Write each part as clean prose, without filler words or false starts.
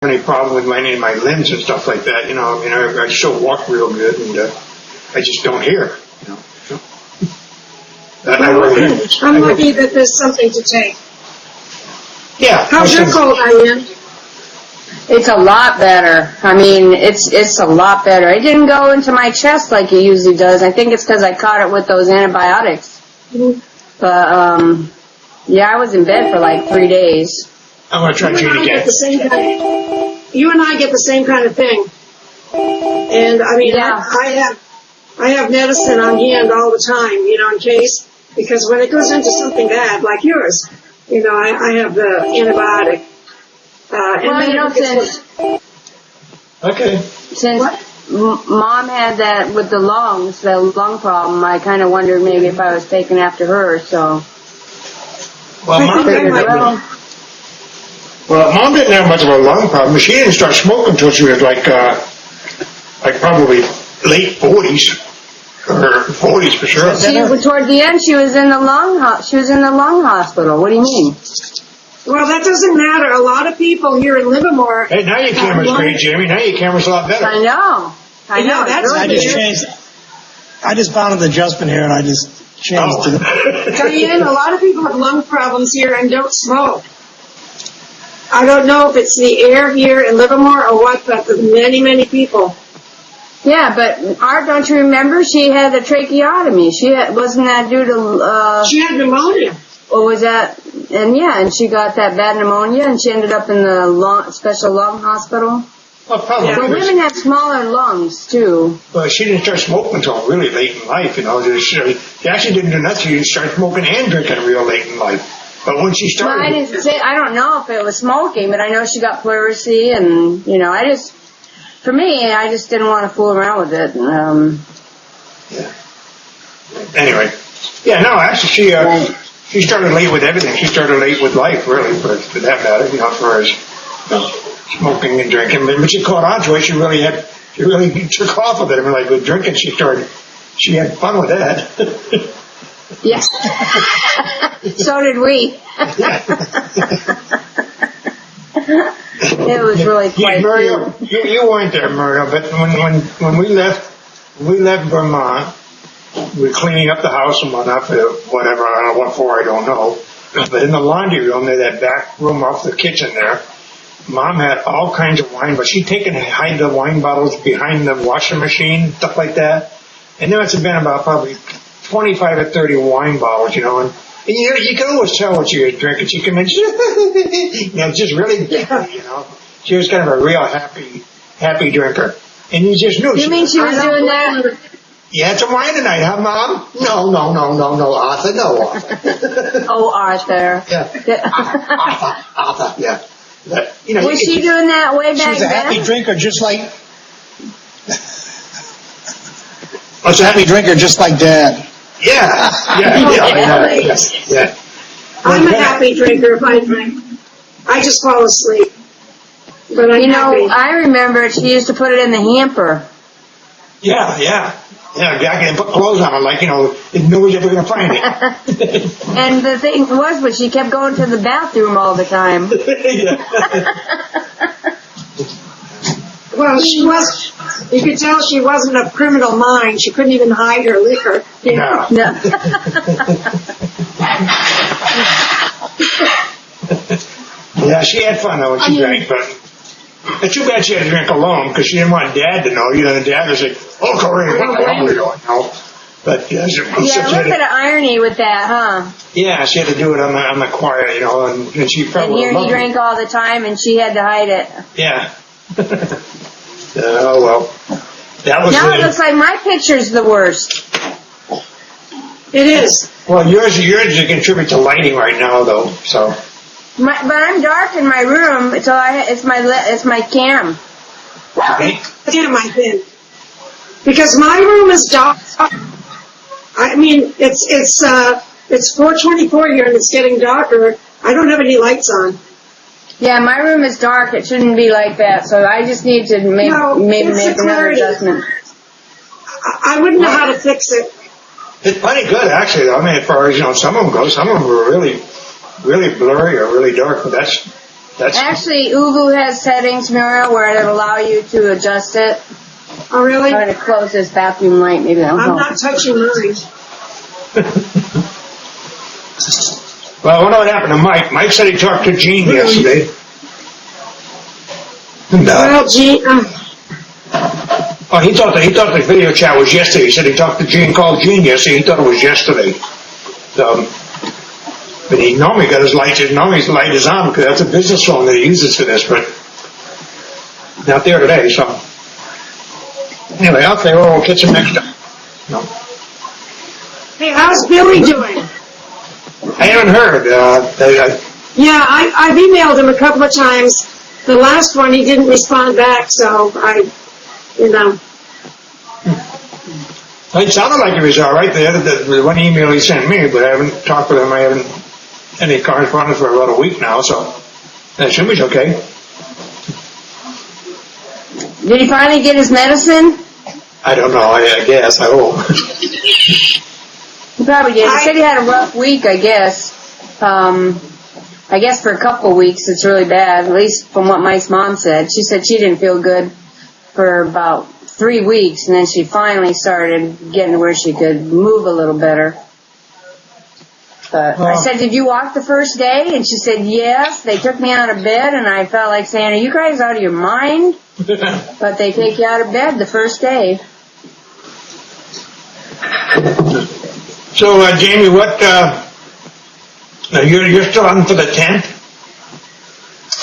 any problem with any of my limbs and stuff like that. I still walk real good, and I just don't hear. I'm lucky that there's something to take. Yeah. How's your cold, Diane? It's a lot better. I mean, it's a lot better. It didn't go into my chest like it usually does. I think it's because I caught it with those antibiotics. Mm-hmm. But, yeah, I was in bed for like 3 days. I'm going to try Jeanne again. You and I get the same kind of thing. And, I mean, yeah. I have medicine on hand all the time, in case. Because when it goes into something bad, like yours, I have the antibiotic. Since Mom had that with the lungs, the lung problem, I kind of wondered maybe if I was taking after her, so. Well, Mom didn't have much of a lung problem. She didn't start smoking until she was like probably late 40s. Or 40s for sure. Toward the end, she was in the lung hospital. What do you mean? Well, that doesn't matter. A lot of people here in Livermore. Hey, now your camera's great, Jamie. Now your camera's a lot better. I know. That's I just found an adjustment here, and I just changed it. Diane, a lot of people have lung problems here and don't smoke. I don't know if it's the air here in Livermore or what, but many, many people. Yeah, but Art, don't you remember? She had a tracheotomy. Wasn't that due to? She had pneumonia. Or was that? And she got that bad pneumonia, and she ended up in the special lung hospital. Well, probably. Yeah. But women have smaller lungs too. Well, she didn't start smoking until really late in life. She actually didn't do nothing. She started smoking and drinking real late in life. But when she started, well, I don't know if it was smoking, but I know she got pleurisy, and for me, I just didn't want to fool around with it. Yeah. Anyway, actually, she started late with everything. She started late with life, really, for that matter. As far as smoking and drinking. But when she caught on to it, she really took off with it. I mean, like with drinking, she had fun with that. Yes. So did we. It was really quite Muriel, you weren't there, Muriel, but when we left Vermont, we were cleaning up the house and whatnot for whatever, I don't know what for, I don't know. But in the laundry room, that back room off the kitchen there, Mom had all kinds of wine, but she'd taken and hide the wine bottles behind the washing machine, stuff like that. And there must have been about probably 25 or 30 wine bottles, and you can always tell what she was drinking. She can just really, she was kind of a real happy drinker. And you just knew. You mean she was doing that? Yeah, it's a wine tonight, huh, Mom? No, Arthur, no, Arthur. Oh, Arthur. Yeah. Arthur, yeah. But, was she doing that way back then? She was a happy drinker, just like. Was a happy drinker, just like Dad. Yeah. I'm a happy drinker if I drink. I just fall asleep. But I remember she used to put it in the hamper. Yeah, back and put clothes on it, nobody's ever going to find it. And the thing was, but she kept going to the bathroom all the time. Well, you could tell she wasn't of criminal mind. She couldn't even hide her liquor. No. Yeah, she had fun though when she drank, but it's too bad she had to drink alone because she didn't want Dad to know. The Dad was like, "Oh, Corey, what the hell are you doing?" But a little bit of irony with that, huh? Yeah, she had to do it on the quiet, and she probably. And here he drank all the time, and she had to hide it. Yeah. Oh well, that was. Now it looks like my picture's the worst. It is. Well, yours you contribute to lighting right now, though. So. But I'm dark in my room, so it's my cam. Damn, I did. Because my room is dark. I mean, it's 4:24 here and it's getting darker. I don't have any lights on. Yeah, my room is dark. It shouldn't be like that. So I just need to maybe make another adjustment. I wouldn't know how to fix it. It's pretty good, actually, though. I mean, as far as, some of them go, some of them were really, really blurry or really dark, but that's Actually, OOVOO has settings, Muriel, where it'll allow you to adjust it. Oh, really? Try to close this bathroom light, maybe that'll I'm help. not touching mine. Well, I wonder what happened to Mike. Mike said he talked to Jeanne yesterday. And, Well, Jeanne, oh, he thought the video chat was yesterday. He said he talked to Jeanne, called Jeanne yesterday. He thought it was yesterday. But he normally got his light. Normally his light is on because that's a business phone that he uses for this. But not there today. So anyway, okay. Well, we'll catch him next time. No. hey, how's Billy doing? I haven't heard. Yeah, I've emailed him a couple of times. The last one, he didn't respond back, so It sounded like he was all right. The one email he sent me, but I haven't talked with him. I haven't any correspondence for about a week now, so I assume he's okay. Did he finally get his medicine? I don't know. I guess. I hope. He probably did. He said he had a rough week, I guess. I guess for a couple of weeks it's really bad, at least from what Mike's mom said. She said she didn't feel good for about 3 weeks, and then she finally started getting to where she could move a little better. But I said, did you walk the first day? And she said, yes. They took me out of bed, and I felt like saying, are you guys out of your mind? But they take you out of bed the first day. So, Jamie, what? You're still on for the 10th?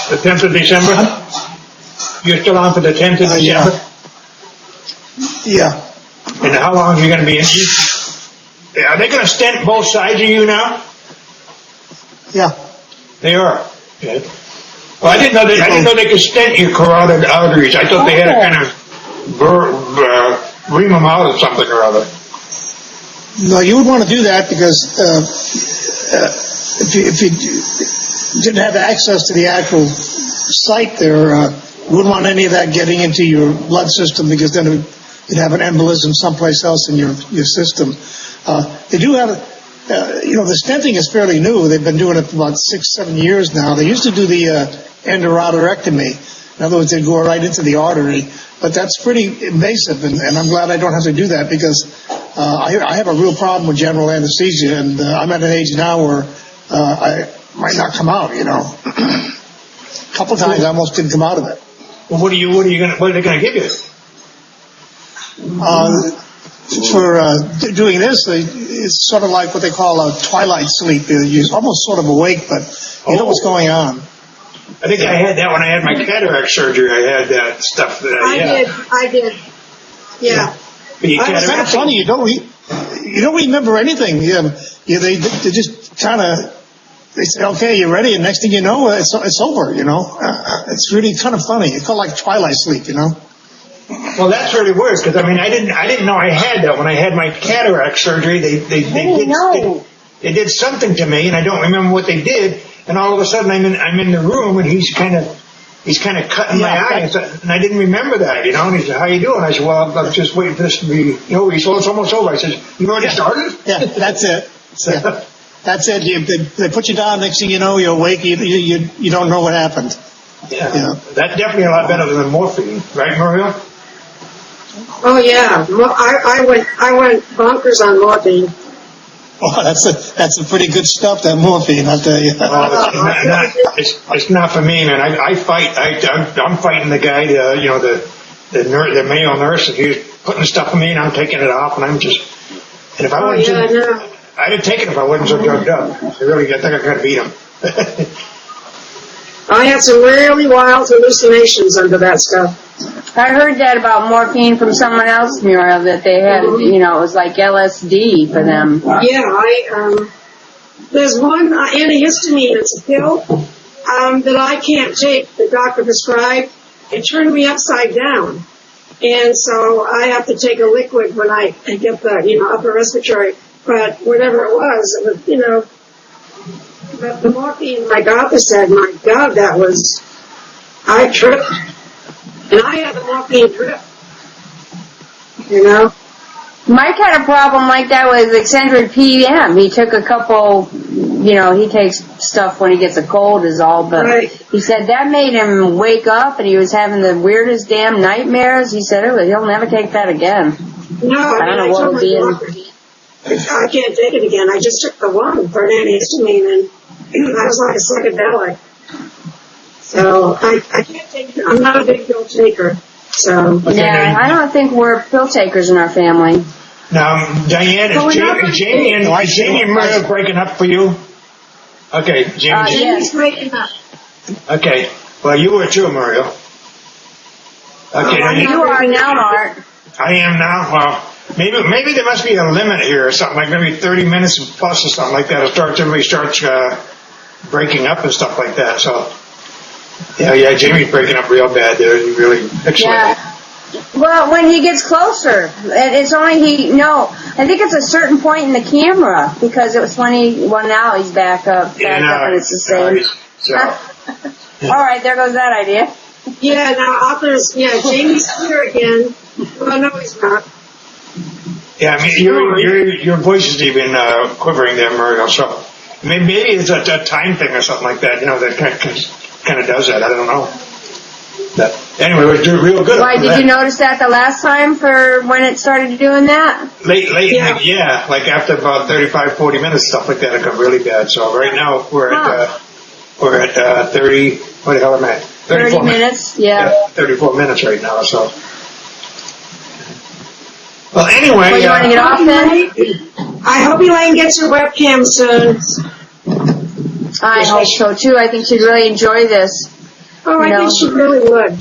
The 10th of December? You're still on for the 10th of December? Yeah. And how long are you going to be in? Are they going to stent both sides of you now? Yeah. They are. Okay. Well, I didn't know they could stent your carotid arteries. I thought they had to kind of ream them out or something or other. No, you would want to do that because if you didn't have access to the actual site there, you wouldn't want any of that getting into your blood system because then you'd have an embolism someplace else in your system. They do have, the stenting is fairly new. They've been doing it for about 6-7 years now. They used to do the endarterectomy. In other words, they'd go right into the artery. But that's pretty invasive, and I'm glad I don't have to do that because I have a real problem with general anesthesia, and I'm at an age now where I might not come out, A couple times I almost didn't come out of it. Well, what are they going to give you? For doing this, it's sort of like what they call a twilight sleep. You're almost sort of awake, but you know what's going on. I think I had that when I had my cataract surgery. I had that stuff that I did. Yeah. It's kind of funny. You don't remember anything. They just kind of, they say, okay, you're ready, and next thing you know, it's over. It's really kind of funny. It's called like twilight sleep. Well, that's really weird because I didn't know I had that when I had my cataract surgery. They did something to me, and I don't remember what they did. And all of a sudden, I'm in the room, and he's kind of cutting my eye, and I didn't remember that, And he said, "How you doing?" I said, "Well, I'm just waiting for this to be over." He said, "Well, it's almost over." I said, "You already started?" Yeah, that's it. That's it. They put you down. Next thing you know, you're awake. You don't know what happened. Yeah. That's definitely a lot better than morphine, right, Muriel? Oh yeah, I went bonkers on morphine. Oh, that's a pretty good stuff, that morphine, I'll tell you. It's not for me, man. I fight. I'm fighting the guy, the male nurse, and he's putting stuff in me, and I'm taking it off, and I'm just. And if I wasn't, I'd have taken it if I wasn't so drugged up. I think I could beat him. I had some really wild hallucinations under that stuff. I heard that about morphine from someone else, Muriel, that they had, it was like LSD for them. Yeah, there's one antihistamine, it's a pill, that I can't take, the doctor prescribed. It turned me upside down. And so I have to take a liquid when I get the, upper respiratory. But whatever it was, but the morphine, like Arthur said, my God, I tripped. And I had the morphine trip. Mike had a problem like that with eccentric PM. He took a couple he takes stuff when he gets a cold is all, but Right. he said that made him wake up and he was having the weirdest damn nightmares. He said he'll never take that again. No, I don't know I what told would be my in. doctor, I can't take it again. I just took the one for an antihistamine, and I was like a psychedelic. So I can't take it. I'm not a big pill taker. So Okay, Yeah, now, I don't think we're pill takers in our family. now, Diane, But we're not is Jamie and Muriel breaking up for you? Okay, Jamie. Jamie's breaking up. Okay, well, you were too, Muriel. Okay, now You are now, Art. I am now. Well, maybe there must be a limit here or something, like maybe 30 minutes plus or something like that. Everybody starts breaking up and stuff like that. So, yeah, Jamie's breaking up real bad there. He really picks Yeah. Well, when he gets closer, and it's only I think it's a certain point in the camera, because it was well, now he's back up, and it's the same. All right, there goes that idea. Yeah, now Jamie's here again. Well, no, he's not. Yeah, I mean, your voice is even quivering there, Muriel. So maybe it's a time thing or something like that. That kind of does that. I don't know. But anyway, we're doing real good. Why, did you notice that the last time for when it started doing that? Late, like after about 35, 40 minutes, stuff like that, it got really bad. So right now we're at 30. What the hell am I? 30 minutes. Yeah. 34 minutes right now. So. Well, anyway. Well, you want to get off then? I hope Elaine gets her webcam soon. I hope so too. I think she'd really enjoy this. Oh, I think she really would.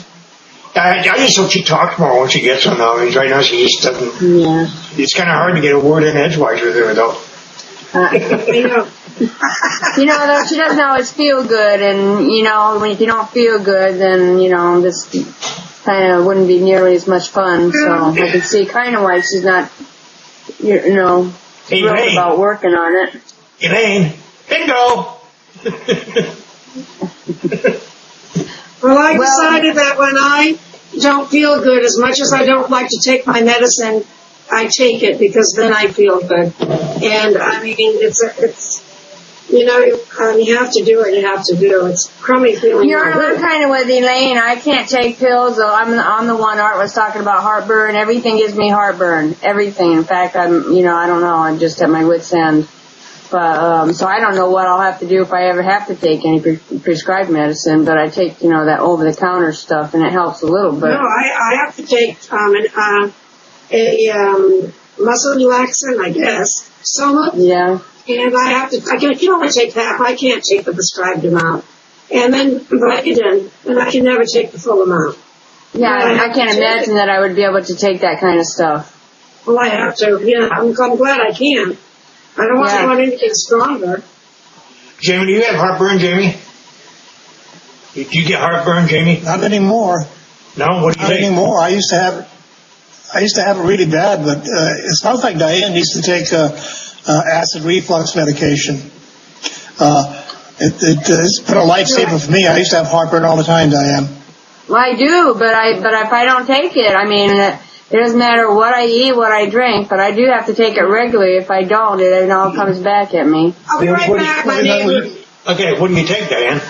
I just hope she talks more when she gets on. I mean, right now she just doesn't. Yeah. It's kind of hard to get a word in edgewise with her, though. I know. Though, she doesn't always feel good, and, if you don't feel good, then, this kind of wouldn't be nearly as much fun, so I can see kind of why she's not, thrilled about working on it. Elaine, bingo! Well, I decided that when I don't feel good, as much as I don't like to take my medicine, I take it because then I feel good. And I mean, it's you have to do what you have to do. It's crummy feeling. I'm kind of with Elaine. I can't take pills. So I'm the one. Art was talking about heartburn. Everything gives me heartburn. Everything. In fact, I don't know. I'm just at my wit's end. But so I don't know what I'll have to do if I ever have to take any prescribed medicine. But I take that over-the-counter stuff, and it helps a little bit. No, I have to take a muscle relaxant, I guess. Soma. Yeah. And I can only take that. I can't take the prescribed amount. And then Vicodin, and I can never take the full amount. Yeah, I can't imagine that I would be able to take that kind of stuff. Well, I have to. Yeah, I'm glad I can. I don't want anything stronger. Jamie, do you have heartburn, Jamie? Do you get heartburn, Jamie? Not anymore. No? What do you Not think? anymore. I used to have it really bad, but it sounds like Diane needs to take acid reflux medication. It's been a lifesaver for me. I used to have heartburn all the time, Diane. Well, I do, but if I don't take it, I mean, it doesn't matter what I eat, what I drink, but I do have to take it regularly. If I don't, it all comes back at me. I'll be right back, my neighbor. Okay, what do you take, Diane?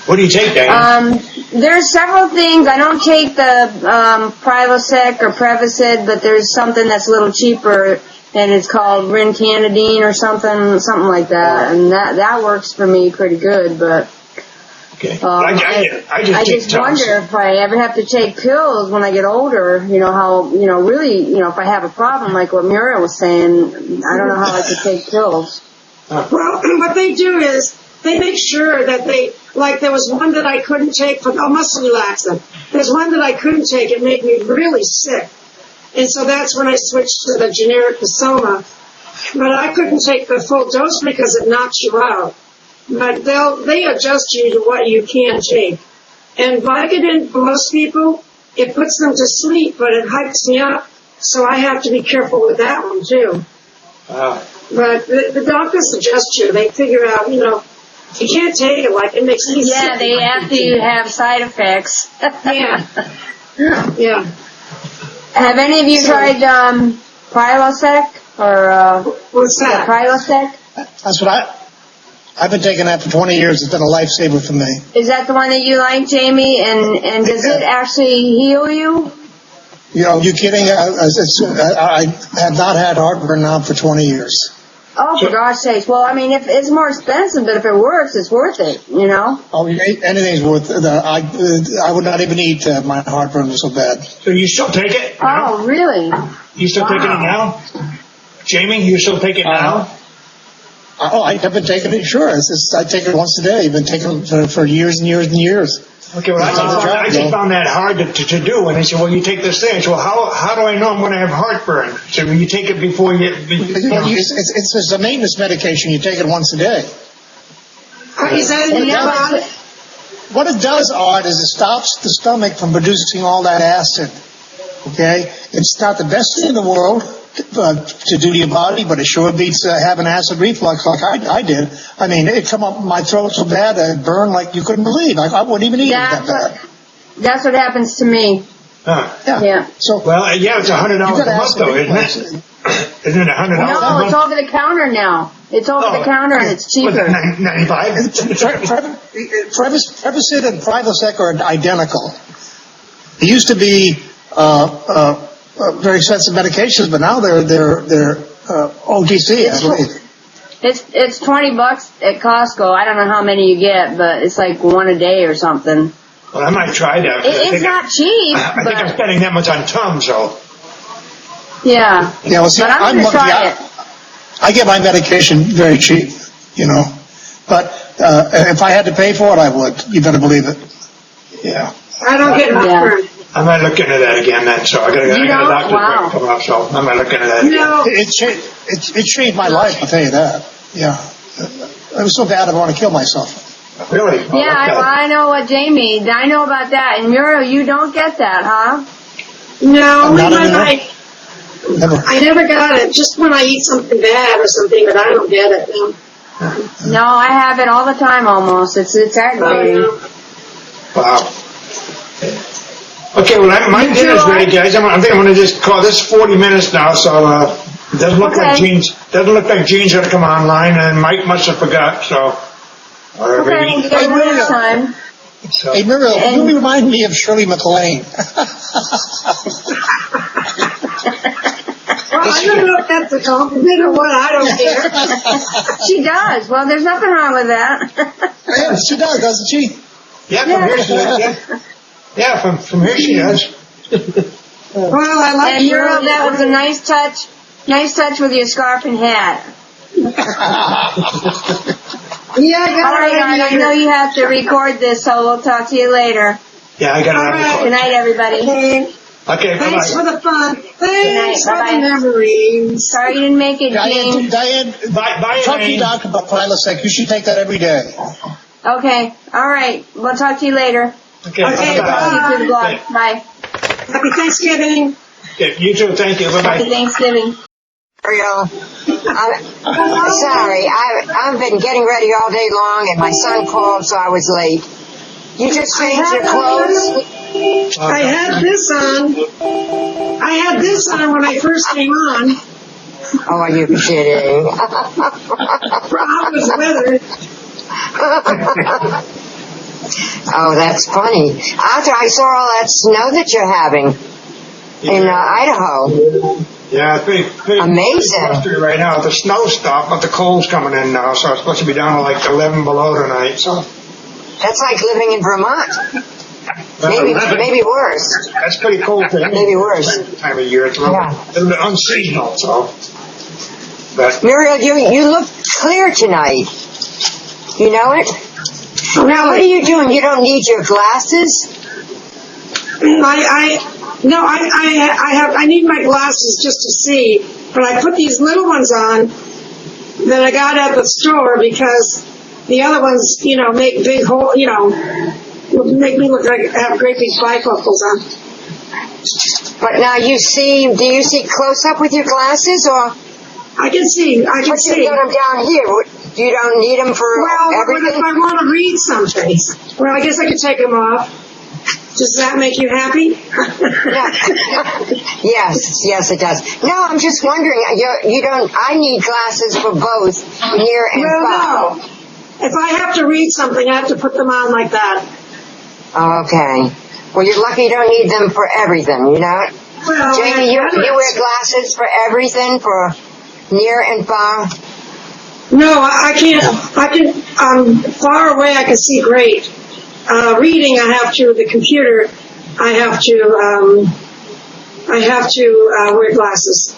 What do you take, Diane? There's several things. I don't take the Prilosec or Prevacid, but there's something that's a little cheaper, and it's called Rintanidine or something like that, and that works for me pretty good. But Okay. I just wonder if I ever have to take pills when I get older, really, if I have a problem like what Muriel was saying, I don't know how I could take pills. Well, what they do is they make sure that there was one that I couldn't take for muscle relaxant. There's one that I couldn't take. It made me really sick. And so that's when I switched to the generic Soma. But I couldn't take the full dose because it knocks you out. But they adjust you to what you can take. And Vicodin, for most people, it puts them to sleep, but it hypes me up. So I have to be careful with that one, too. But the doctors suggest you. They figure out, if you can't take it, it makes me sick. Yeah, they have to have side effects. Yeah. Yeah. Have any of you tried Prilosec or what's that? Prilosec? That's what I've been taking that for 20 years. It's been a lifesaver for me. Is that the one that you like, Jamie? And does it actually heal you? You know, you kidding? I have not had heartburn now for 20 years. Oh, for God's sakes. Well, I mean, if it's more expensive, but if it works, it's worth it, you know? Oh, anything's worth it. I would not even eat my heartburn was so bad. So you still take it? now? Oh, really? You still taking it now? Jamie, you still take it now? Oh, I have been taking it, sure. I take it once a day. I've been taking it for years and years and years. Okay, well, I just found that hard to do. And they said, well, you take this thing. I said, well, how do I know I'm going to have heartburn? So when you take it before you... It's a maintenance medication. You take it once a day. Is that in your body? What it does, Art, is it stops the stomach from producing all that acid. Okay? It's not the best thing in the world to do to your body, but it sure beats having acid reflux like I did. I mean, it come up my throat so bad that it burned like you couldn't believe. I wouldn't even eat it that bad. That's what happens to me. Huh. Yeah. So, well, yeah, it's $100 a month, though, isn't it? Isn't it $100 a month? No, it's over the counter now. It's over the counter and it's cheaper. $95? Prevacid and Prilosec are identical. They used to be very expensive medications, but now they're OTC, I believe. It's $20 at Costco. I don't know how many you get, but it's like one a day or something. Well, I might try that. It's not cheap. I think I'm spending that much on Tums, so... Yeah. Yeah, well, see, but I'm going to try it. I get my medication very cheap, you know. But if I had to pay for it, I would. You better believe it. Yeah. I don't get heartburn. I might look into that again then, so I got a doctor come up, so I might look into that again. No. It changed my life, I'll tell you that. Yeah. It was so bad I want to kill myself. Really? Yeah, I know what Jamie, I know about that. And Muriel, you don't get that, huh? No, Never. I never got it. Just when I eat something bad or something, but I don't get it. No. No, I have it all the time almost. It's aggravating. Wow. Okay, well, my dinner's ready, guys. I think I'm going to just call this 40 minutes now, so it doesn't look like Jeanne's going to come online, and Mike must have forgot, so... Okay, you got more time. So. Hey, Muriel, you remind me of Shirley MacLaine. Well, I don't know if that's a compliment or what. I don't care. She does. Well, there's nothing wrong with that. Yeah, she does, doesn't she? Yeah, from here she does. Yeah, from here she does. Well, I like And Muriel, that was a nice touch. Nice touch with your scarf and hat. Yeah, I got All right, it. I know you have to record this, so we'll talk to you later. Yeah, I got All right. Good night, everybody. Okay, Thanks for bye-bye. the fun. Thanks for Bye-bye. the memories. Sorry you didn't make it, Jeanne. Diane, Bye, talk to Elaine. your doctor about Prilosec. You should take that every day. Okay, all right. We'll talk to you later. Okay, Okay, bye-bye. See you through the blog. Okay. Bye. Happy Thanksgiving. Okay, you too, thank you, bye-bye. Happy Thanksgiving. Muriel, I'm sorry. I've been getting ready all day long, and my son called, so I was late. You just changed your clothes? I had this on. I had this on when I first came on. Oh, are you kidding? Rob was with her. Oh, that's funny. After I saw all that snow that you're having in Idaho. Yeah, it's pretty Amazing. frustrating right now. The snow stopped, but the cold's coming in now, so it's supposed to be down to like 11 below tonight, so. That's like living in Vermont. Maybe worse. That's pretty cold for me. Maybe worse. Time of year, it's a little bit unseasonal, so. But Muriel, you look clear tonight. You know it? Now, what are you doing? You don't need your glasses? I need my glasses just to see, but I put these little ones on that I got at the store because the other ones, make big hole, make me look like I have great big bifocals on. But now do you see close up with your glasses, or? I can see. But you got them down here. You don't need them for everything? If I want to read something, well, I guess I could take them off. Does that make you happy? Yes, it does. No, I'm just wondering. You don't. I need glasses for both near and far. if I have to read something, I have to put them on like that. Okay. Well, you're lucky you don't need them for everything, you know? Well, Jamie, you wear glasses for everything, for near and far? No, I can't. Far away I can see great. Reading, I have to. The computer, I have to wear glasses.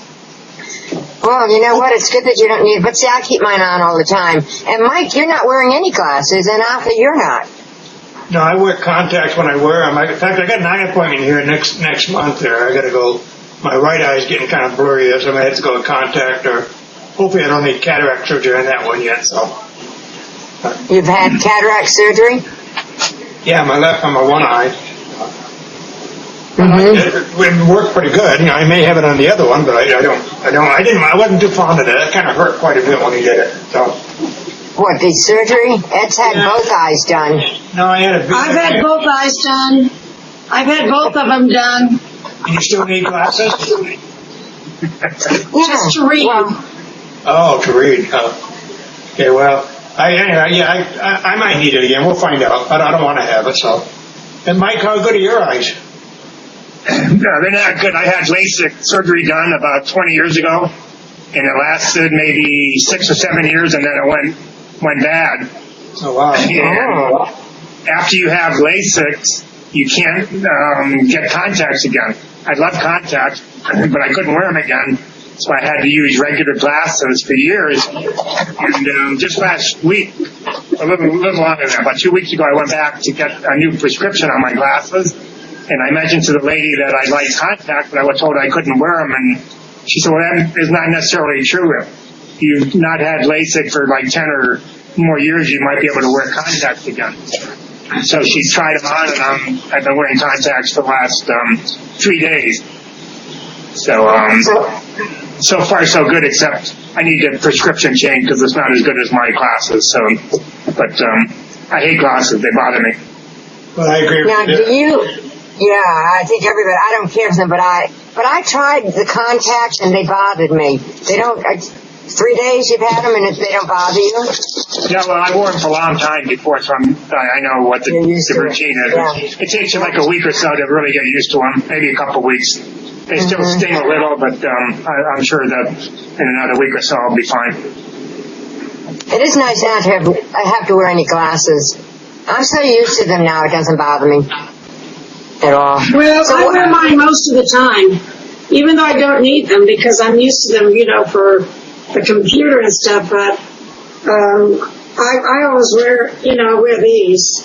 Well, you know what? It's good that you don't need, but see, I keep mine on all the time. And Mike, you're not wearing any glasses, and Arthur, you're not. No, I wear contacts when I wear them. In fact, I got an eye appointment here next month there. I got to go. My right eye is getting kind of blurry, so I have to go to contact, or hopefully I don't need cataract surgery on that one yet, so. You've had cataract surgery? Yeah, my one eye. Mm-hmm. It worked pretty good. You know, I may have it on the other one, but I wasn't too fond of it. It kind of hurt quite a bit when he did it, so. What, the surgery? Ed's had both eyes done. No, I had a big. I've had both eyes done. I've had both of them done. You still need glasses? Just to read. Well, Oh, to read. Okay, well, I might need it again. We'll find out. I don't want to have it, so. And Mike, how good are your eyes? No, they're not good. I had LASIK surgery done about 20 years ago, and it lasted maybe 6 or 7 years, and then it went bad. Oh, wow. And after you have LASIK, you can't get contacts again. I love contacts, but I couldn't wear them again, so I had to use regular glasses for years. And just last week, a little longer than that, about 2 weeks ago, I went back to get a new prescription on my glasses. And I mentioned to the lady that I liked contacts, but I was told I couldn't wear them. And she said, well, that is not necessarily true. If you've not had LASIK for like 10 or more years, you might be able to wear contacts again. So she tried them on, and I've been wearing contacts for the last 3 days. So so far so good, except I need a prescription change because it's not as good as my glasses. So, but I hate glasses; they bother me. Well, I agree now, with you. yeah, I think everybody, I don't care for them, but I tried the contacts and they bothered me. They don't, 3 days you've had them and they don't bother you? Yeah, well, I wore them for a long time before, so I know what the routine is. Yeah. It takes you like a week or so to really get used to them, maybe a couple of weeks. They still sting a little, but I'm sure that in another week or so I'll be fine. It is nice not to have to wear any glasses. I'm so used to them now, it doesn't bother me at all. Well, I wear mine most of the time, even though I don't need them because I'm used to them, you know, for the computer and stuff, but I always wear these.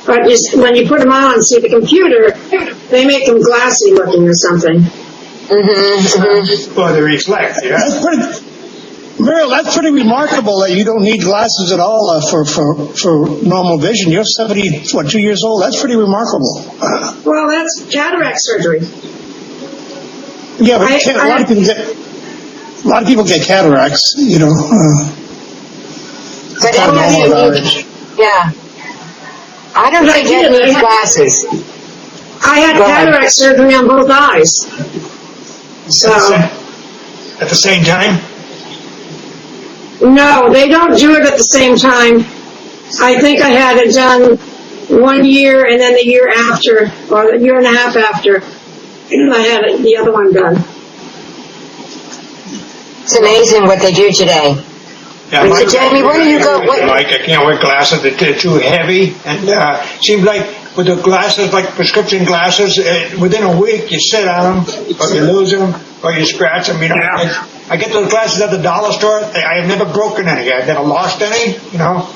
But when you put them on and see the computer, they make them glassy looking or something. Well, they reflect, yeah. Muriel, that's pretty remarkable that you don't need glasses at all for normal vision. You're 2 years old? That's pretty remarkable. Well, that's cataract surgery. Yeah, but a lot of people get cataracts, you know. But yeah. I don't think you need glasses. I had cataract surgery on both eyes. So. At the same time? No, they don't do it at the same time. I think I had it done 1 year and then the year after, or a year and a half after, I had the other one done. It's amazing what they do today. Yeah, So, Jamie, where do you go? Mike, I can't wear glasses. They're too heavy. And seems like with the glasses, like prescription glasses, within a week you sit on them, or you lose them, or you scratch them. You know, I get those glasses at the dollar store. I have never broken any. I've never lost any, you know.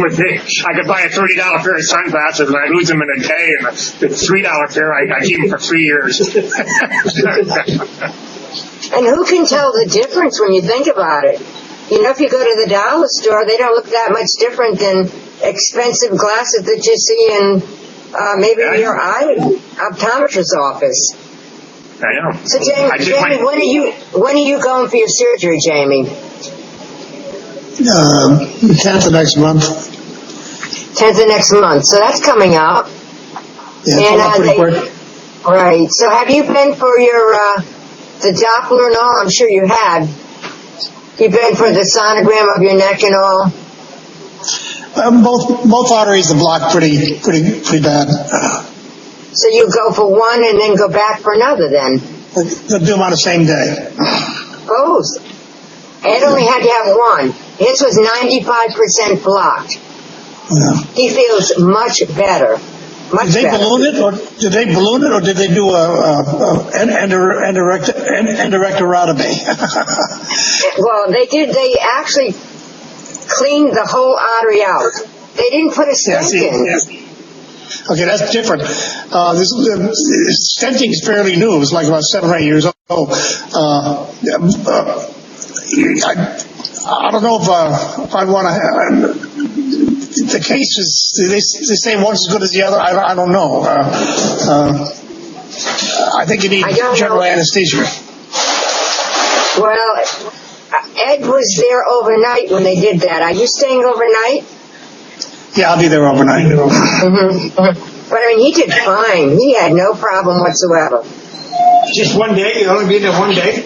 With me, I could buy a $30 pair of sunglasses and I lose them in a day, and the $3 pair I keep them for 3 years. And who can tell the difference when you think about it? You know, if you go to the dollar store, they don't look that much different than expensive glasses that you see in maybe your eye optometrist's office. I know. So, Jamie, when are you going for your surgery, Jamie? 10th of next month. 10th of next month. So that's coming up. Yeah, it's pretty quick. Right. So have you been for your the Doppler and all? I'm sure you had. You've been for the sonogram of your neck and all? Both arteries are blocked pretty bad. So you go for one and then go back for another then? They'll do them on the same day. Both. Ed only had to have one. His was 95% blocked. Yeah. He feels much better. Much Did they better. balloon it, or did they do an endorectotomy? Well, they did. They actually cleaned the whole artery out. They didn't put a stent in. Okay, that's different. Stenting is fairly new. It was like about 7 or 8 years old. I don't know if I want to. The case is, they say one's as good as the other. I don't know. I think you need general anesthesia. Well, Ed was there overnight when they did that. Are you staying overnight? Yeah, I'll be there overnight. Mm-hmm. But I mean, he did fine. He had no problem whatsoever. Just one day? You only been there one day?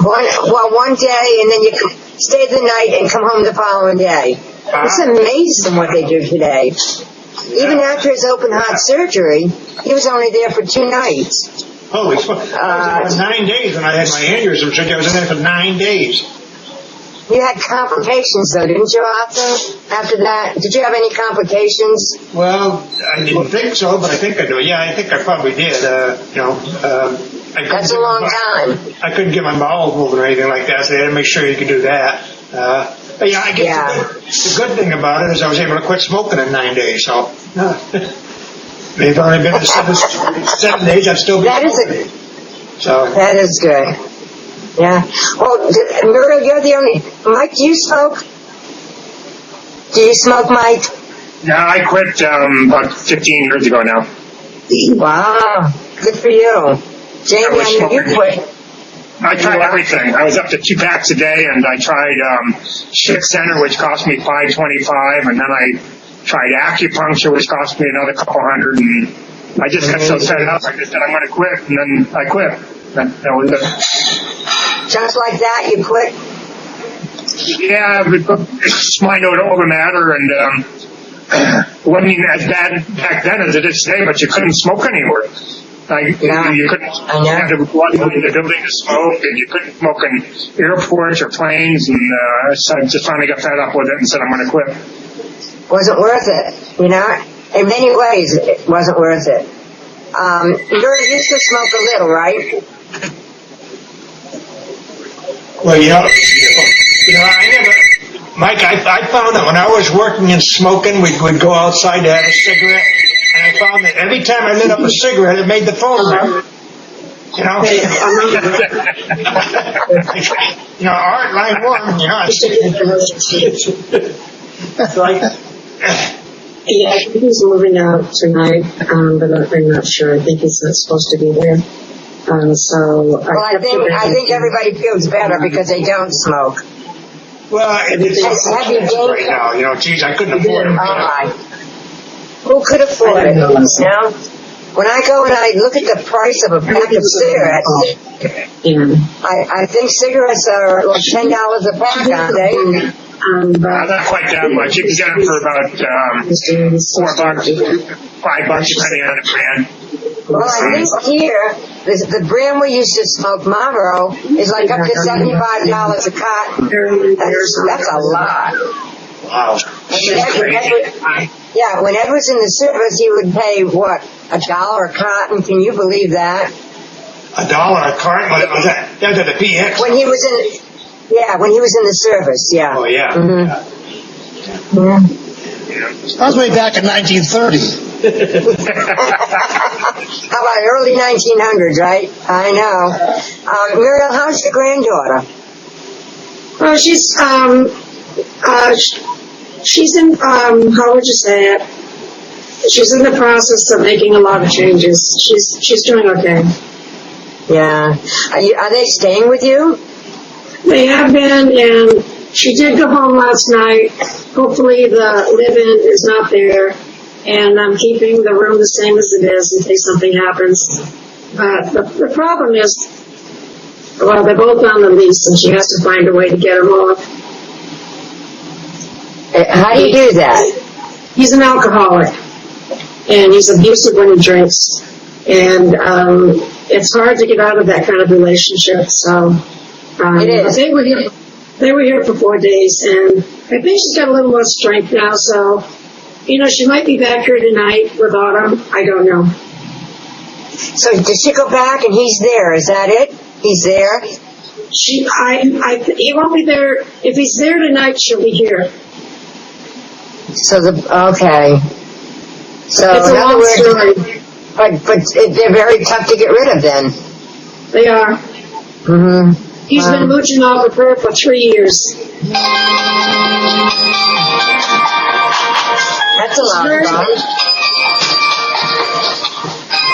One day, and then you stay the night and come home the following day. It's amazing what they do today. Even after his open heart surgery, he was only there for 2 nighs. Holy fuck. I was there for 9 days when I had my aneurysm surgery. I was in there for 9 days. You had complications, though, didn't you, after that? Did you have any complications? Well, I didn't think so, but I think I do. Yeah, I think I probably did. That's a long time. I couldn't get my bowels moving or anything like that, so they had to make sure you could do that. But yeah, I guess the good thing about it is I was able to quit smoking in 9 days, so they've only been there 7 days, I've still been smoking. That is good. Yeah. Well, Muriel, you're the only... Mike, do you smoke? Do you smoke, Mike? No, I quit about 15 years ago now. Wow. Good for you. Jamie, I know you quit. I tried everything. I was up to 2 packs a day, and I tried Shit Center, which cost me $525, and then I tried acupuncture, which cost me another couple hundred, and I just got so set up. I just said I'm going to quit, and then I quit. That was it. Just like that, you quit? Yeah, it's mind over matter, and it wasn't as bad back then as it is today, but you couldn't smoke anymore. You couldn't have to walk into the building to smoke, and you couldn't smoke in airports or planes, and so I just finally got fed up with it and said I'm going to quit. Wasn't worth it, In many ways, it wasn't worth it. You used to smoke a little, right? Well, Mike, I found that when I was working and smoking, we'd go outside to have a cigarette, and I found that every time I lit up a cigarette, it made the phone ring. Art, line 1, it's like... Yeah, I think he's moving out tonight, but I'm not sure. I think he's not supposed to be there. I think everybody feels better because they don't smoke. Well, it's right now, geez, I couldn't afford it. Who could afford it? When I go and I look at the price of a pack of cigarettes, I think cigarettes are like $10 a pack, aren't they? Not quite that much. You can get them for about $4, $5, depending on the brand. Well, I think here, the brand we used to smoke, Marlboro, is like up to $75 a carton. That's a lot. Wow. When Ed was in the service, he would pay, $1 a carton? Can you believe that? $1 a carton? What was that? That was at the PX. When he was in the service, yeah. Oh, yeah. Mm-hmm. Yeah. That was way back in 1930. How about early 1900s, right? I know. Muriel, how's your granddaughter? Well, she's in, how would you say it? She's in the process of making a lot of changes. She's doing okay. Yeah. Are they staying with you? They have been, and she did go home last night. Hopefully the live-in is not there, and I'm keeping the room the same as it is in case something happens. But the problem is, Well, they're both on the lease, and she has to find a way to get them off. How do you do that? He's an alcoholic, and he's abusive when he drinks, and it's hard to get out of that kind of relationship. So It is. They were here for 4 days, and I think she's got a little more strength now. So, she might be back here tonight with Autumn. I don't know. So does she go back and he's there? Is that it? He's there? He won't be there. If he's there tonight, she'll be here. So okay. So It's a in other long words, story. but they're very tough to get rid of then. They are. Mm-hmm. He's been mooching off of her for 3 years. That's a lot of fun.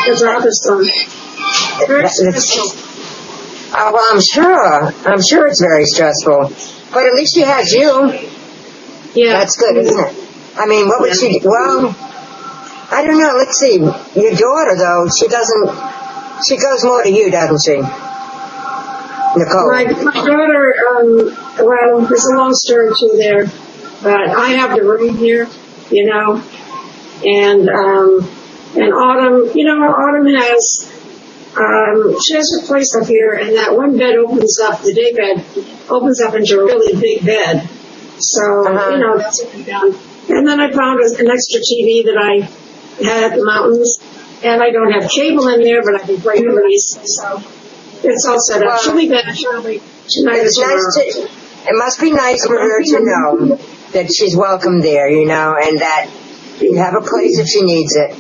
It's awesome. Very stressful. Well, I'm sure it's very stressful. But at least she has you. Yeah. That's good, isn't it? I mean, what would she do? Well, I don't know. Let's see. Your daughter, though, she goes more to you, doesn't she? Nicole. My daughter, well, there's a long story too there, but I have the room here, and Autumn, Autumn has, she has her place up here, and that one bed opens up, the day bed opens up into a really big bed. So, that's what we've done. And then I found an extra TV that I had at the mountains, and I don't have cable in there, but I can play movies, so it's all set up. She'll be back tonight. It must be nice for her to know that she's welcome there, and that you have a place if she needs it.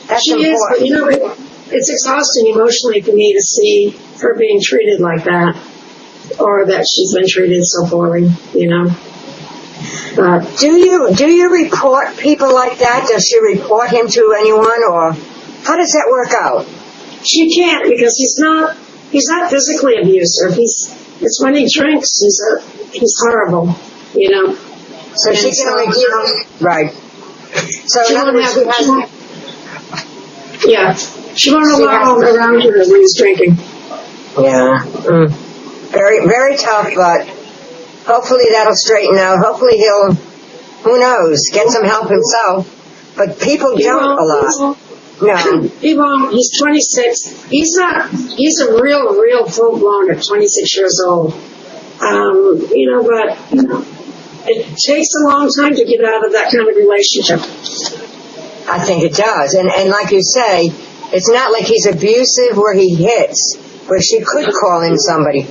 That's she important. Is, but it's exhausting emotionally for me to see her being treated like that, or that she's been treated so poorly, But Do you report people like that? Does she report him to anyone, or how does that work out? she can't because he's not physically abusive. It's when he drinks, he's horrible, So she can only give right. So She in other won't words, she won't allow him around her when he's drinking. yeah, very very tough, but hopefully that'll straighten out. Hopefully he'll, who knows, get some help himself. But people don't a lot. No. He won't. He's 26. He's a real full blown at 26 years old. But it takes a long time to get out of that kind of relationship. I think it does. And like you say, it's not like he's abusive where he hits, where she could call in somebody.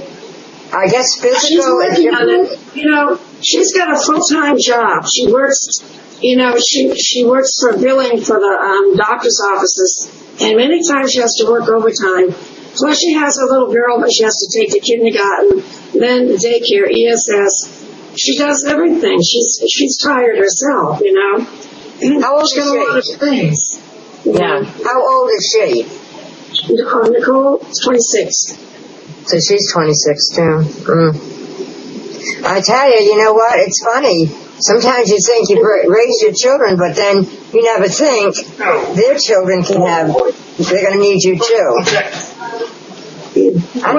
I guess She's physical is working on different. it. She's got a full-time job. She works, she works for billing for the doctor's offices, and many times she has to work overtime. Plus she has a little girl that she has to take to kindergarten, then daycare, ESS. She does everything. She's tired herself, How old She's got a lot of is things. she? Yeah. How old is she? Nicole is 26. So she's 26 too. I tell you, you know what? It's funny. Sometimes you think you raise your children, but then you never think their children they're going to need you too. I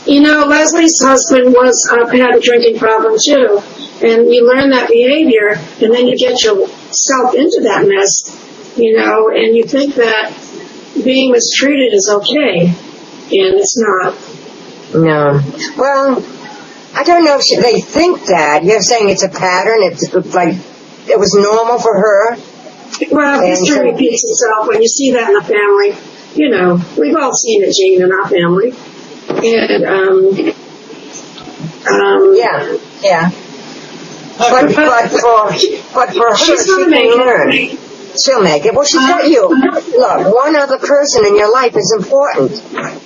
know. Leslie's husband had a drinking problem too, and you learn that behavior, and then you get yourself into that mess, and you think that being mistreated is okay, and it's not. No. Well, I don't know if they think that. You're saying it's a pattern. It's like it was normal for her. Well, history repeats itself when you see that in a family. We've all seen it, Jeanne, in our family. And, yeah. But for her, she's she gonna can make learn. it. She'll make it. Well, she's got you. Look, one other person in your life is important.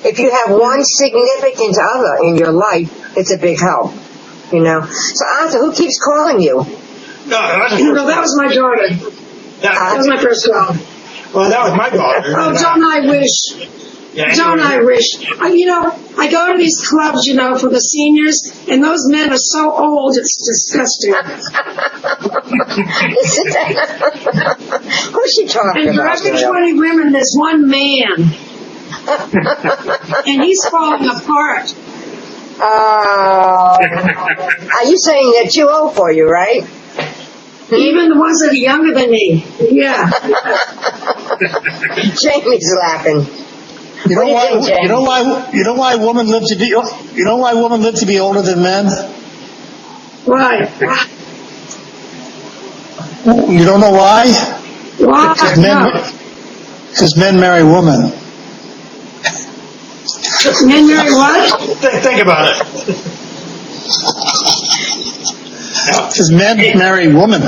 If you have one significant other in your life, it's a big help. So Arthur, who keeps calling you? No, that was my daughter. That was my first call. Well, that was my daughter. Oh, don't I wish? Don't I wish? I go to these clubs, for the seniors, and those men are so old, it's disgusting. Who's she talking And for about? every 20 women, there's one man. And he's falling apart. Are you saying they're too old for you, right? Even the ones that are younger than me. Yeah. Jamie's laughing. You know What do you why? think, Jane? You know why women live to be? You know why women live to be older than men? Why? You don't know why? Why? Because men marry women. Men marry what? Think about it. Because men marry women.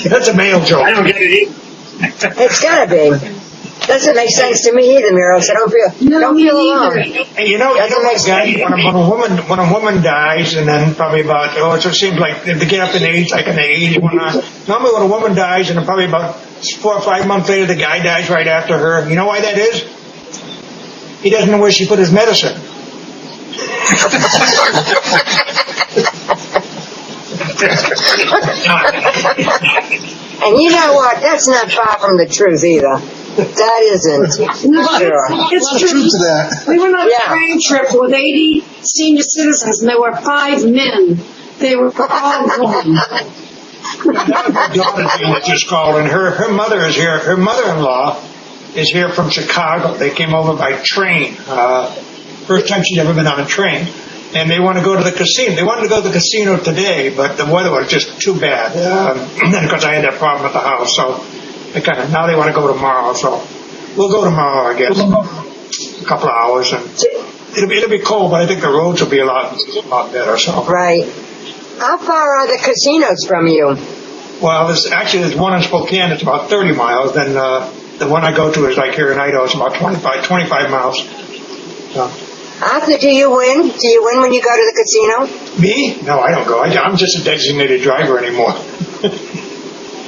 That's a male joke. I don't get it either. It's gotta be. Doesn't make sense to me either, Muriel. So don't feel alone. And you know, Doesn't make guys, when a woman dies, and then probably about, it seems like they get up in age, like in the 80s, normally when a woman dies, and then probably about 4 or 5 months later, the guy dies right after her. You know why that is? He doesn't know where she put his medicine. And you know what? That's not far from the truth either. That isn't. No, Sure. it's Truth true. to that. We went on a Yeah. train trip with 80 senior citizens, and there were 5 men. They were all women. That was my daughter that just called, and her mother is here. Her mother-in-law is here from Chicago. They came over by train. First time she's ever been on a train. And they want to go to the casino. They wanted to go to the casino today, but the weather was just too bad. Because I had that problem with the house. So now they want to go tomorrow. So we'll go tomorrow, I guess. A couple of hours, and it'll be cold, but I think the roads will be a lot better. So. Right. How far are the casinos from you? Well, there's one in Spokane. It's about 30 miles. Then the one I go to is like here in Idaho. It's about 25 miles. So. Arthur, do you win? Do you win when you go to the casino? Me? No, I don't go. I'm just a designated driver anymore.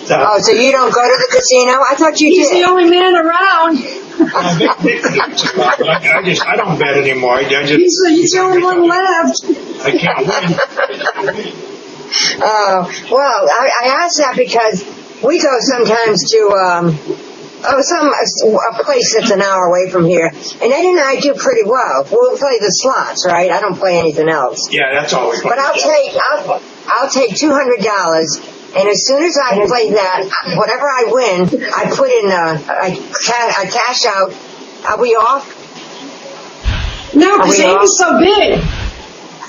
Oh, so you don't go to the casino? I thought you He's did. the only man around. I don't bet anymore. He's the only one left. I can't win. Well, I asked that because we go sometimes to a place that's an hour away from here, and Eddie and I do pretty well. We'll play the slots, right? I don't play anything else. Yeah, that's all we play. But I'll take $200, and as soon as I play that, whatever I win, I put in I cash out. Are we off? No, because Amy's so big.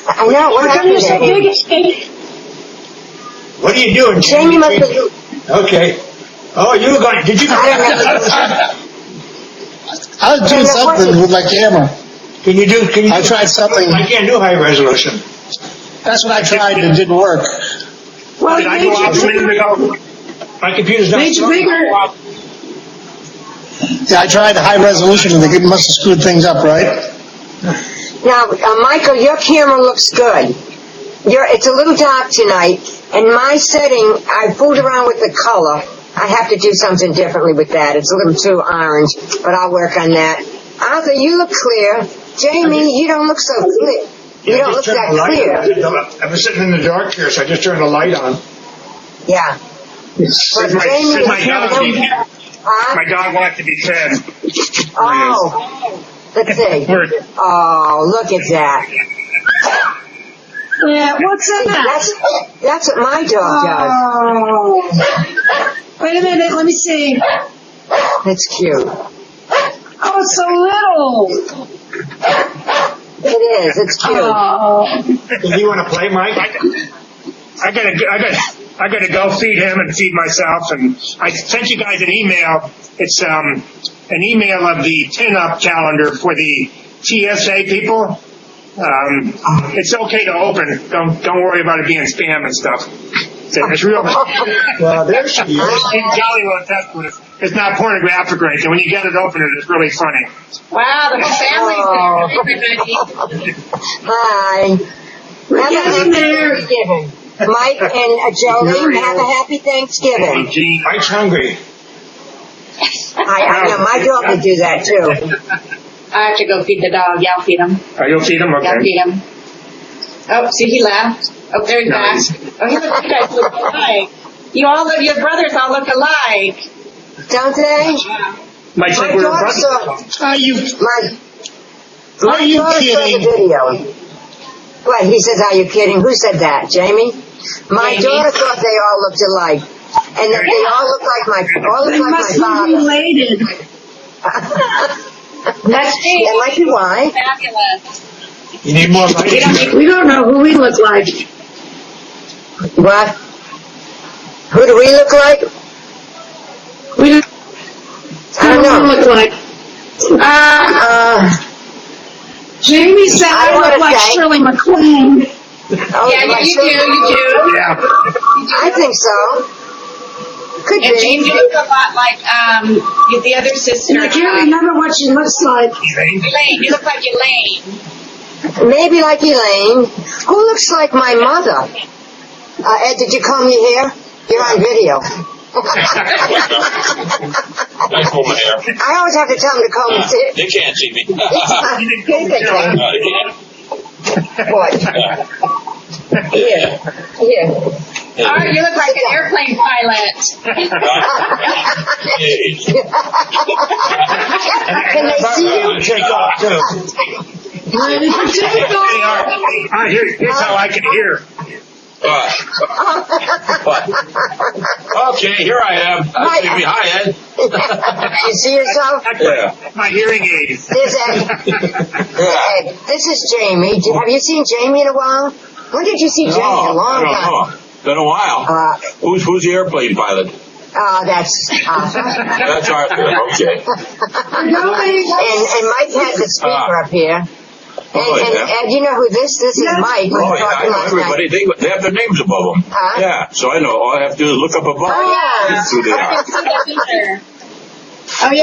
I know. What happened You're so to him? big. What are you doing, Jamie must have. Okay. Oh, you were going. Did you? I don't know. I was doing something with my camera. Can you do? I tried something. I can't do high resolution. That's what I tried and it didn't work. Well, Did I go out a minute ago? My computer's not. made you bigger. Yeah, I tried the high resolution and they must have screwed things up, right? Now, Michael, your camera looks good. It's a little dark tonight, and my setting, I fooled around with the color. I have to do something differently with that. It's a little too orange, but I'll work on that. Arthur, you look clear. Jamie, you don't look so clear. You don't look that clear. I was sitting in the dark here, so I just turned the light on. Yeah. But Jamie, My dog wants to be fed. Oh, let's see. Word. Oh, look at that. Yeah, what's that? That's what my dog does. Oh. Wait a minute, let me see. It's cute. Oh, it's so little. It is. It's cute. Oh. Do you want to play, Mike? I gotta go feed him and feed myself. And I sent you guys an email. It's an email of the pin-up calendar for the TSA people. It's okay to open. Don't worry about it being spam and stuff. It's real. Well, there she is. Jolly well tested. It's not pornographic or anything. When you get it open, it's really funny. Wow, the whole family's there. Hi. Have a happy Thanksgiving. Mike and Jolene, have a happy Thanksgiving. Jeanne. Mike's hungry. I know, my dog would do that too. I have to go feed the dog. Yeah, I'll feed him. Oh, you'll feed him? Yeah, I'll Okay. feed him. Oh, see, he left. Oh, there he's back. Nice. Oh, you guys look alike. Your brothers all look alike. Don't they? Might My think we're in daughter front saw, Are you my you daughter saw the kidding? video. What, he says, are you kidding? Who said that, Jamie? My daughter thought they all looked alike. And that they all look like my They must be father. related. That's me. That might be why. Fabulous. You need more lighting. We don't know who we look like. What? Who do we look like? We don't I don't know who we know. look like. Jamie said I I look wanna like say- Shirley MacLaine. Oh, Yeah, my you son- do, you do. Yeah. I think so. Could And Jean, be. you look a lot like the other sister. And I can't remember what she looks like. Elaine. You look like Elaine. Maybe like Elaine. Who looks like my mother? Ed, did you comb your hair? You're on video. I pull my hair. I always have to tell him to comb his hair. They can't see me. They can. They can't. What? Here. Here. Oh, you look like an airplane pilot. Hey. Can they see you? Take off too. Here's how I can hear. What? Okay, here I am. Right. See me. Hi, Ed. You see yourself? Yeah. My hearing aids. There's Ed. Ed. This is Jamie. Have you seen Jamie in a while? When did you see Jamie? A long I don't time. know. Been a while. Who's the airplane pilot? That's Arthur. That's Arthur. Okay. And Mike has the speaker up here. And yeah. you know who this is? Mike. We Oh, were yeah, I talking know last everybody. night. They have their names above them. Huh? Yeah, so I know. All I have to do is look up above. Oh, yeah. That's who they I are. can see the picture. Oh, That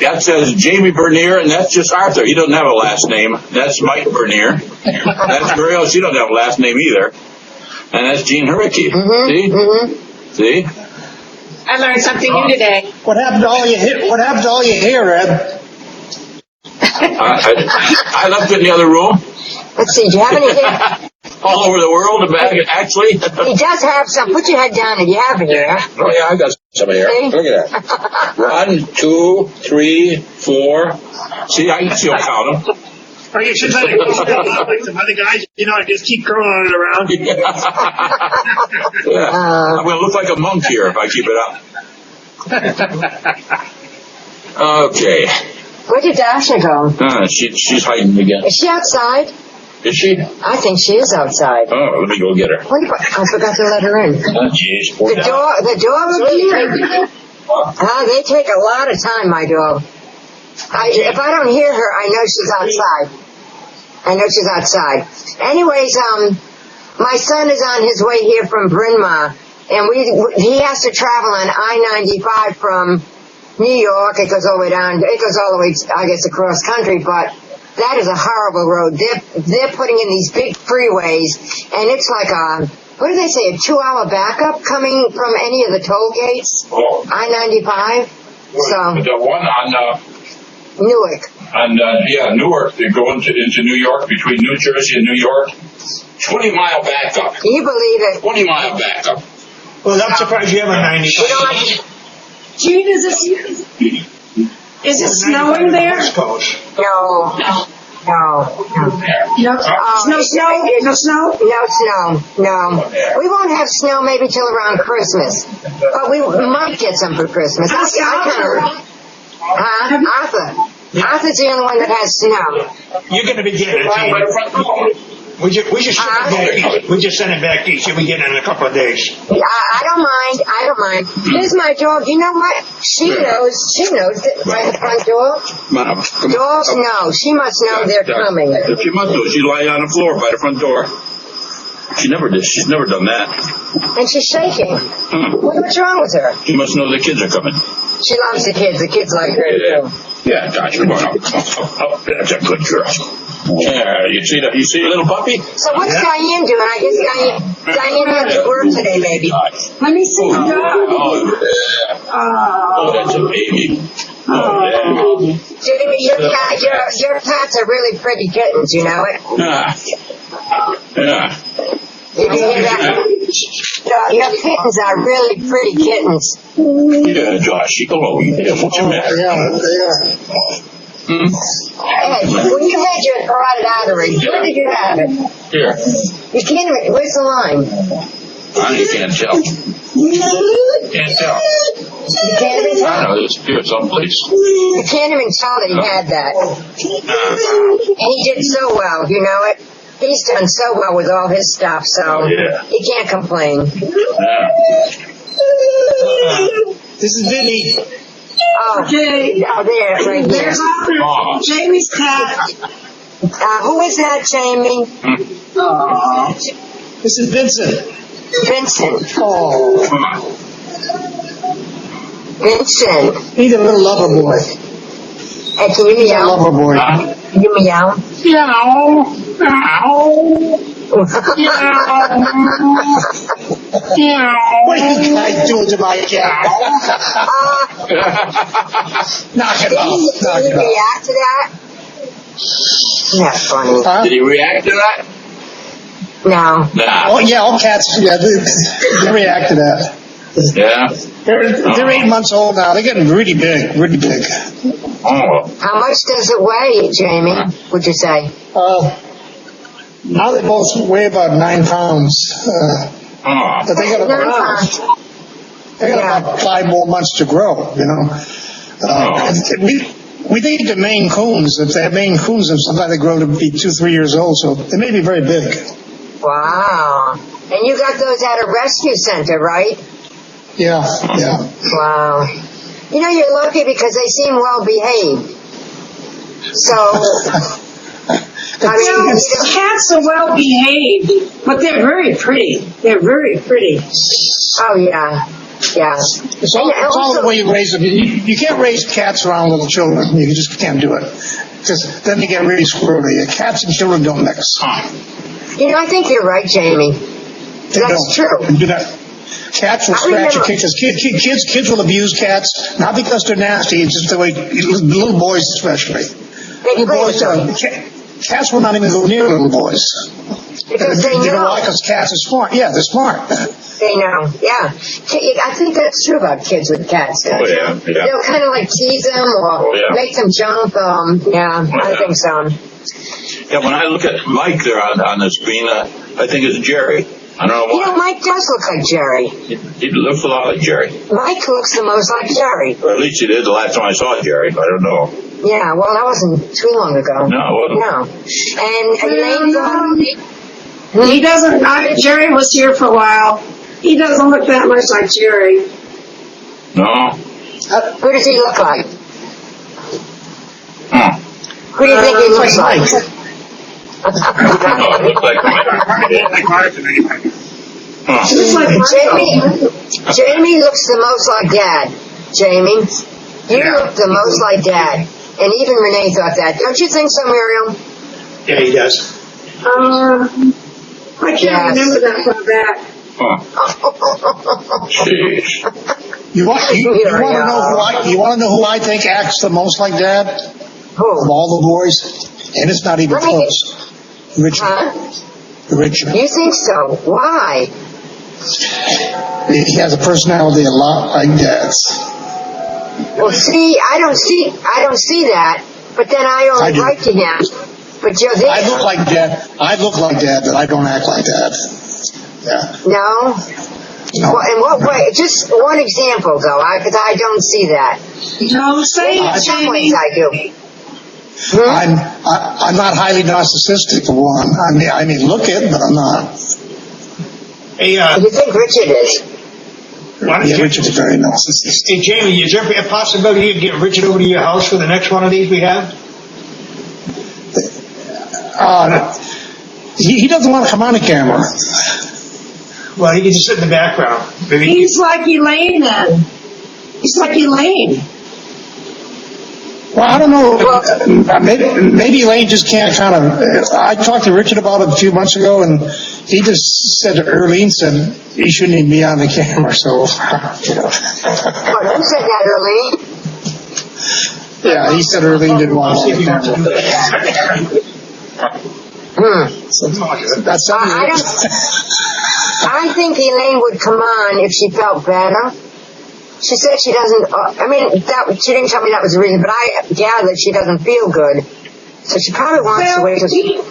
yeah. says Jamie Bernier, and that's just Arthur. He doesn't have a last name. That's Mike Bernier. That's Muriel. She doesn't have a last name either. And that's Jeanne Herricky. See? See? I learned something new today. What happened to all your hair? What happened to all your hair, Ed? I left it in the other room. Let's see. Do you have any hair? All over the world, actually. He does have some. Put your head down if you have any hair. Oh, yeah, I got some here. See? Look at that. 1, 2, 3, 4. See, I can still count them. Or you should let it go like some other guys. You know, just keep curling it around. Yeah. I'm going to look like a monk here if I keep it up. Okay. Where did Dasha go? She's hiding again. Is she outside? Is she? I think she is outside. Oh, let me go get her. I forgot to let her in. Jeez, poor The dogs really they take a lot of time, my dog. If I don't hear her, I know she's outside. Anyways, my son is on his way here from Bryn Mawr, and he has to travel on I-95 from New York. It goes all the way down. It goes all the way, I guess, across country, but that is a horrible road. They're putting in these big freeways, and it's like what do they say, a 2-hour backup coming from any of the toll gates? Oh. I-95? So, The one on Newark. Newark. They go into New York, between New Jersey and New York. 20-mile backup. Can you believe it? 20-mile backup. Well, I'm surprised you have a 95. You know what? Gene, is it snowing there? West Coast. No. No snow? No snow? No snow. No. We won't have snow maybe till around Christmas. But we might get some for Christmas. Arthur. Arthur's the only one that has snow. You're going to be getting it. Right by the front door. We just send it back east. We just send it back east. You'll be getting it in a couple of days. I don't mind. Here's my dog. You know what? She knows that by the front door. Mom, come on. Dogs know. She must know they're coming. She must do. She lies on the floor by the front door. She never did. She's never done that. And she's shaking. What's wrong with her? She must know the kids are coming. She loves the kids. The kids like her too. Yeah, gosh, come on. Oh, that's a good girl. Yeah, you see a little puppy? So what's Diane doing? I guess Diane has to work today, maybe. Let me see the dog. Oh, yeah. Oh, that's a baby. Oh, yeah. Jamie, your cats are really pretty kittens, you know it? Yeah. Did you hear that? Your kittens are really pretty kittens. Yeah, Josh, you go over there. What's the matter? Hey, when you had your carotid artery, where did you have it? Here. You can't even, where's the line? I can't tell. Can't tell. You can't even I tell. know, it's here someplace. You can't even tell that he had that. And he did so well, you know it? He's done so well with all his stuff, so he can't complain. This is Vinny. Oh, Okay. there, right There's here. Jamie's cat. Who is that, Jamie? This is Vincent. Vincent. Oh, Vincent. he's a little lover boy. Hey, can you He's a meow? lover boy. Can you meow? What are you guys doing to my cat? Knock it off. Knock Did it he off. react to that? That's funny. Huh? Did he react to that? No. Nah. Oh, yeah, all cats, yeah, they react to that. Yeah. They're 8 months old now. They're getting really big, really big. Oh. How much does it weigh, Jamie, would you say? Now they both weigh about 9 pounds. Oh. But they got about 5 more months to grow, you know. We think the Maine Coons, if they have Maine Coons, sometimes they grow to be 2-3 years old, so they may be very big. Wow. And you got those at a rescue center, right? Yeah. Wow. You know, you're lucky because they seem well behaved. So, I mean, Cats are well behaved, but they're very pretty. They're very pretty. oh yeah. Yeah. It's all the way you raise them. You can't raise cats around little children. You just can't do it. Because then they get really squirrely. Cats and children don't mix. You know, I think you're right, Jamie. They That's don't. true. Do that. Cats will scratch and kick. Kids will abuse cats, not because they're nasty, it's just the way, little boys especially. They play with them Cats will not even go near little boys. because they You know know. why? Because cats are smart. Yeah, they're smart. They know. Yeah. I think that's true about kids with cats. Don't Oh, you? yeah. They'll kind of like tease them or make them jump. Yeah, I think so. Yeah, when I look at Mike there on the screen, I think it's Jerry. I don't know You know, why. Mike does look like Jerry. He looks a lot like Jerry. Mike looks the most like Jerry. Or at least he did the last time I saw Jerry. I don't know. Yeah, well, that wasn't too long ago. No, it wasn't. No. And Elaine, He doesn't. Jerry was here for a while. He doesn't look that much like Jerry. No. who does he look like? Hmm. Who do you think he looks like? No, it looks like Mike. Huh. Looks like Jamie looks the most like Dad. Jamie, you look the most like Dad. And even Renee thought that. Don't you think so, Muriel? Yeah, he does. I can't remember that far back. Huh. Jeez. You want to know who I think acts the most like Dad of Who? all the boys? And it's not even Let me close. Richard. Huh? Richard. You think so? Why? He has a personality a lot like Dad's. Well, see, I don't see that. But then I I only do. write to him. But you're there. I look like Dad, but I don't act like Dad. Yeah. No? No. Well, in what way? Just one example, though, because I don't see that. No, say In it, some Jamie. ways I do. I'm not highly narcissistic for one. I mean, look it, but I'm not. Hey, You think Richard is? Yeah, Richard's very narcissistic. hey, Jamie, is there a possibility you'd get Richard over to your house for the next one of these we have? He doesn't want to come on the camera. Well, he can just sit in the background. Maybe He's like Elaine then. He's like Elaine. Well, I don't know. Maybe Elaine just can't kind of. I talked to Richard about it a few months ago, and he just said to Erlene said he shouldn't even be on the camera. So, you know. What, who said that, Erlene? Yeah, he said Erlene didn't want to see the camera. That's something. I think Elaine would come on if she felt better. She said she doesn't, she didn't tell me that was the reason, but I gathered she doesn't feel good. So she probably wants to wait till she...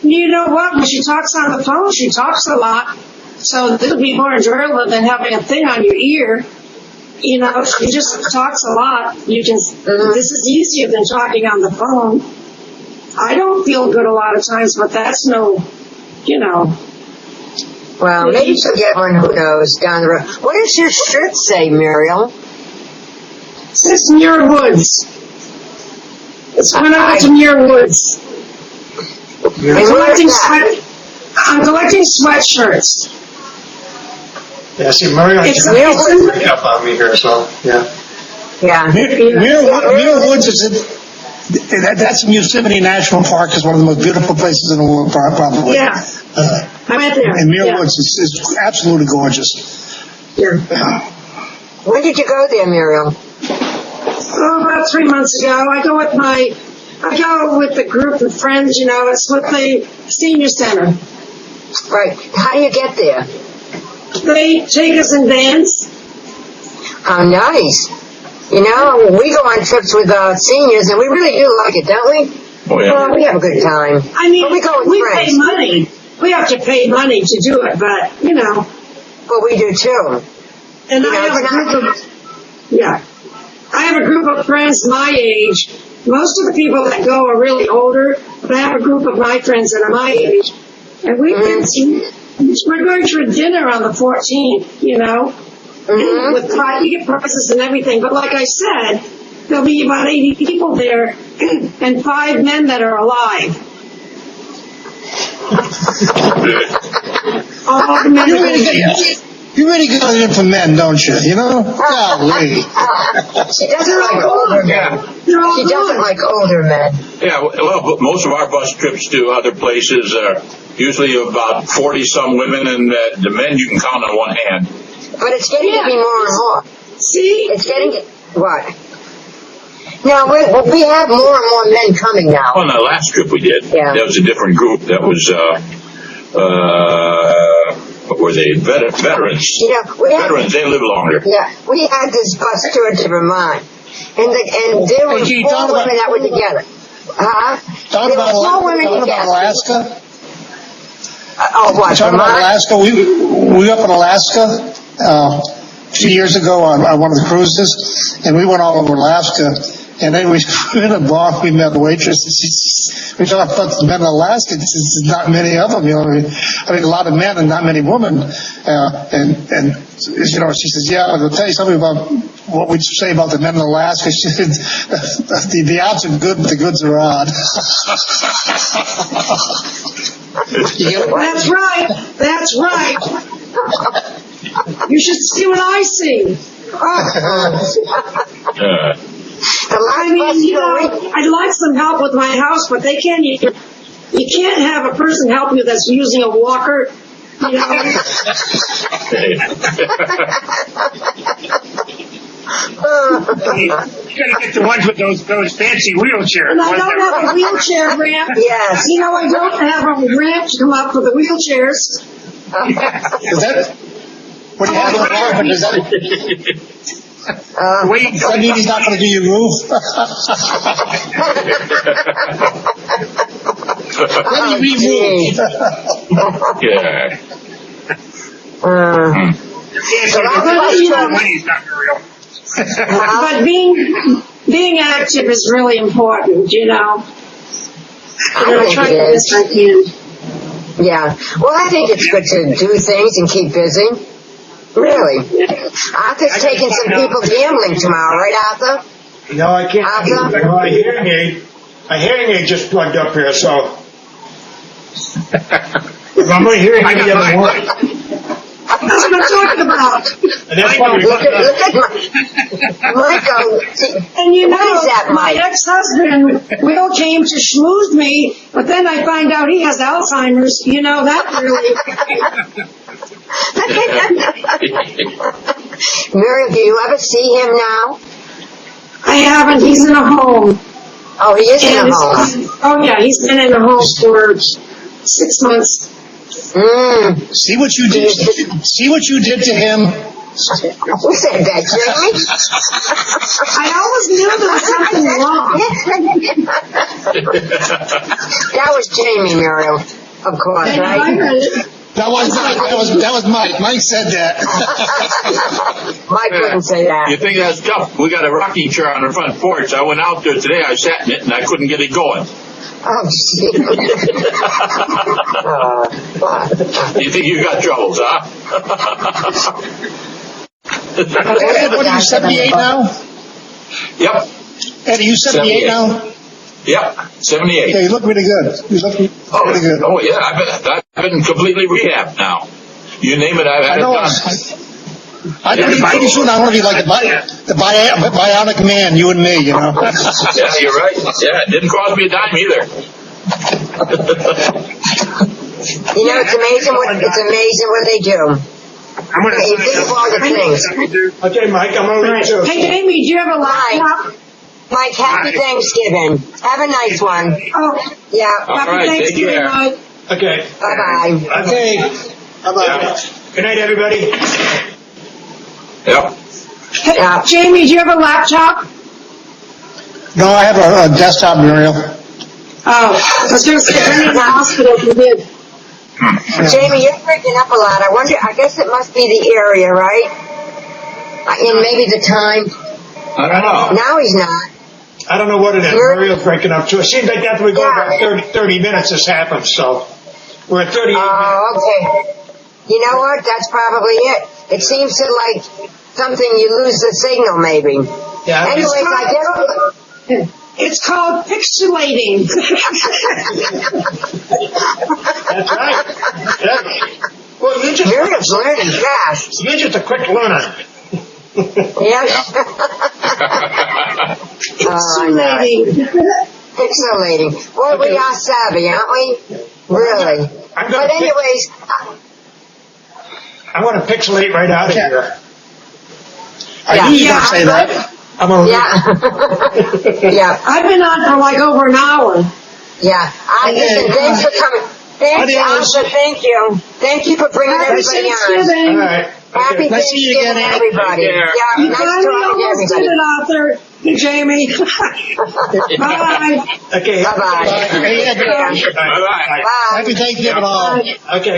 You know what? When she talks on the phone, she talks a lot. So this would be more enjoyable than having a thing on your ear. You know, she just talks a lot. You can. This is easier than talking on the phone. I don't feel good a lot of times, but that's no, you know. Well, maybe she'll get one, who knows, down the road. What does your shirt say, Muriel? It says Muir Woods. It's going over to Muir Woods. I'm collecting sweatshirts. Yeah, see, Muriel It's up on me here, so, yeah. Yeah. Muir Woods that's in Yosemite National Park, is one of the most beautiful places in the world, probably. Yeah. I went there. And Muir Woods is absolutely gorgeous. Yeah. When did you go there, Muriel? Oh, about 3 months ago. I go with a group of friends, you know, it's with the senior center. Right. How do you get there? They take us in vans. How nice. You know, we go on trips with seniors, and we really do like it, don't we? Oh, yeah. Well, we have a good time. I mean, but we go with we friends. pay money. We have to pay money to do it, but, you know. Well, we do too. And I have a group of friends my age. Most of the people that go are really older, but I have a group of my friends that are my age. And we're going to a dinner on the 14th, you know, with you get prices and everything. But like I said, there'll be about 80 people there and 5 men that are alive. All the men You really get on in for men, don't you? You know? Golly. She doesn't like older men. She doesn't like older men. Yeah, well, most of our bus trips to other places are usually about 40-some women, and the men you can count on one hand. But it's getting to be more and more. See? It's getting... What? Now, we have more and more men coming now. On the last trip we did, Yeah. that was a different group. That was, what were they? Veterans. You know, Veterans, they live longer. Yeah, we had this bus tour to Vermont, and there were 4 women that were together. Talking about Alaska. What? Talking about Alaska. We were up in Alaska a few years ago on one of the cruises, and we went all over Alaska. And then we in a bar, we met a waitress, and we talked about the men in Alaska. There's not many of them, you know. I mean, a lot of men and not many women. And you know, she says, "Yeah, I'll tell you something about what we say about the men in Alaska." She said, "The odds are good, but the goods are odd." That's right. That's right. You should see what I see. I mean, you know, I'd like some help with my house, but they can't. You can't have a person help you that's using a walker. You know. You gotta get the ones with those fancy wheelchairs. And I don't have a wheelchair ramp. Yes. You know, I don't have a ramp to come up for the wheelchairs. Is that what do you have in the car? Does that mean he's not going to do your roof? Let me remove. Yeah. But being active is really important, you know. I try to do this I can. Yeah. Well, I think it's good to do things and keep busy. Really. Arthur's taking some people gambling tomorrow, right, Arthur? No, I can't. Arthur? My hearing aid just plugged up here, so. I'm only hearing the other one. That's what I'm talking about. And that's why we Look at Michael. And you What know, is that, my Mike? ex-husband, Will, came to schmooze me, but then I find out he has Alzheimer's. You know, that really... Muriel, do you ever see him now? I haven't. He's in a home. Oh, he is in And a home. Oh, yeah, he's been in the home for 6 months. See what you did. See what you did to him. Who said that, Jamie? I always knew there was something wrong. That was Jamie, Muriel, of course, And I right? heard it. That was Mike. Mike said that. Mike wouldn't say You that. think that's tough? We got a rocking chair on the front porch. I went out there today. I sat in it and I couldn't get it going. Oh, shit. You think you got troubles, huh? What are you, 78 now? Yep. Eddie, you 78 now? Yep. 78. Yeah, you look really good. You look really good. Oh yeah, I've been completely rehabbed now. You name it, I've had it done. I think pretty soon I want to be like the bionic man, you and me, you know. Yeah, you're right. Yeah, it didn't cost me a dime either. You know, it's amazing what they do. I'm going to You think of all the things. Okay, Mike, I'm gonna leave too. Hey, Jamie, do you have a laptop? Mike, happy Thanksgiving. Have a nice one. Oh, Yeah. All happy right, take Thanksgiving, care. Mike. Okay. Bye-bye. Okay. Bye-bye. Good night, everybody. Yep. Hey, Yeah. Jamie, do you have a laptop? No, I have a desktop, Muriel. Oh, I was going to say, bring it to the hospital if you did. Jamie, you're breaking up a lot. I guess it must be the area, right? And maybe the time. I don't know. Now he's not. I don't know what it is. Muriel's breaking up too. It seems like after we go Yeah. about 30 minutes, this happens, so we're at 38 minutes. Oh, okay. You know what? That's probably it. It seems to like something you lose the signal, maybe. Yeah. Anyways, I guess. It's called pixelating. That's right. Yeah. Well, Muriel's learning fast. you're just a quick learner. Yes. Pixelating. Pixelating. Well, we are savvy, aren't we? Really. I'm gonna But anyways, I want to pixelate right out of here. I knew you were going to say that. I'm gonna yeah. Yeah. I've been on for like over an hour. Yeah. Listen, thanks for coming. Thanks, Asha. Thank you. Thank you for bringing Happy everybody on. All Thanksgiving. right. Happy Okay. Nice to see you Thanksgiving, again, Ed. everybody. Take care. Yeah, You nice finally talking to almost did everybody. it, Arthur. Jamie. Bye. Okay. Bye-bye. Hey, Ed, Yeah. Bye-bye. Bye. happy Thanksgiving all. Okay.